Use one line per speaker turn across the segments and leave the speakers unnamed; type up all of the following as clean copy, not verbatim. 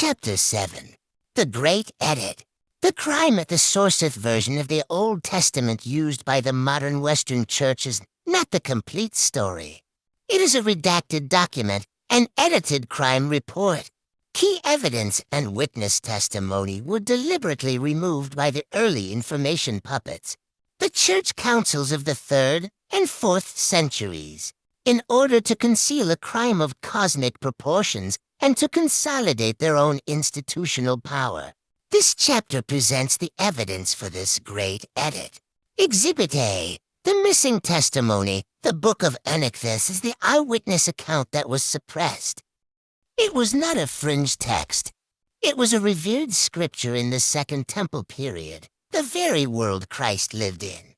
Chapter 7. The Great Edit. The crime at the Sourceth version of the Old Testament used by the modern Western Church is not the complete story. It is a redacted document, an edited crime report. Key evidence and witness testimony were deliberately removed by the early information puppets, the church councils of the 3rd and 4th centuries, in order to conceal a crime of cosmic proportions and to consolidate their own institutional power. This chapter presents the evidence for this great edit. Exhibit A. The missing testimony. The Book of Enochthus is the eyewitness account that was suppressed. It was not a fringe text. It was a revered scripture in the Second Temple period, the very world Christ lived in.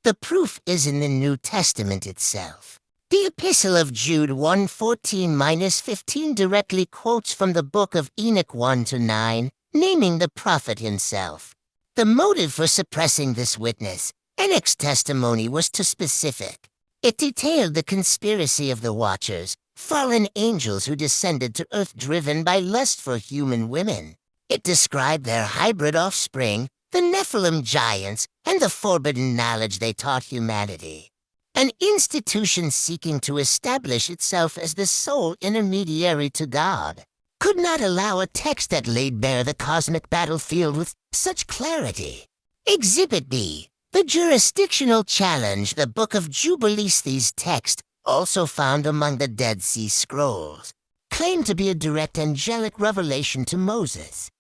The proof is in the New Testament itself. The Epistle of Jude 1:14-15 directly quotes from the Book of Enoch 1-9, naming the prophet himself. The motive for suppressing this witness, Enoch's testimony, was too specific. It detailed the conspiracy of the Watchers, fallen angels who descended to earth driven by lust for human women. It described their hybrid offspring, the Nephilim giants, and the forbidden knowledge they taught humanity. An institution seeking to establish itself as the sole intermediary to God could not allow a text that laid bare the cosmic battlefield with such clarity. Exhibit B. The jurisdictional challenge. The Book of Jubilees text, also found among the Dead Sea Scrolls, claimed to be a direct angelic revelation to Moses.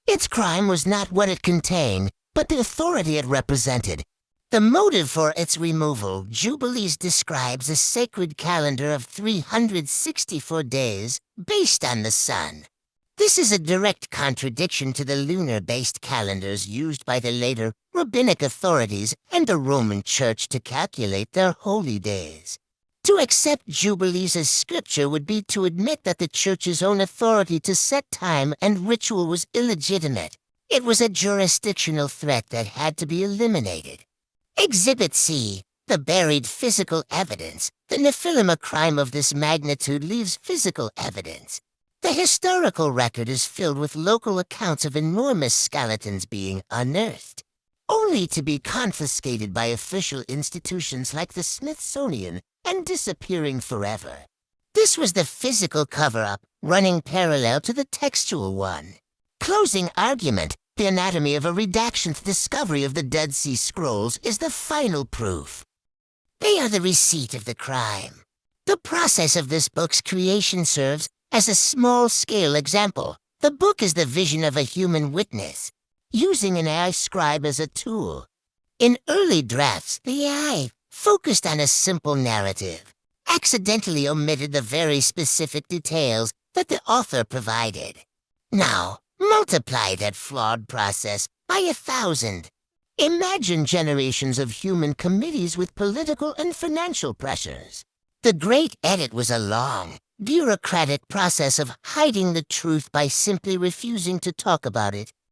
Its crime was not what it contained, but the authority it represented. The motive for its removal. Jubilees describes a sacred calendar of 364 days based on the sun. This is a direct contradiction to the lunar-based calendars used by the later rabbinic authorities and the Roman Church to calculate their holy days. To accept Jubilees as scripture would be to admit that the Church's own authority to set time and ritual was illegitimate. It was a jurisdictional threat that had to be eliminated. Exhibit C. The buried physical evidence. The Nephilim. A crime of this magnitude leaves physical evidence. The historical record is filled with local accounts of enormous skeletons being unearthed, only to be confiscated by official institutions like the Smithsonian and disappearing forever. This was the physical cover-up, running parallel to the textual one. Closing argument. The anatomy of a redaction. The discovery of the Dead Sea Scrolls is the final proof. They are the receipt of the crime. The process of this book's creation serves as a small-scale example. The book is the vision of a human witness, using an AI scribe as a tool. In early drafts, the AI focused on a simple narrative, accidentally omitted the very specific details that the author provided. Now, multiply that flawed process by 1,000. Imagine generations of human committees with political and financial pressures. The Great Edit was a long, bureaucratic process of hiding the truth by simply refusing to talk about it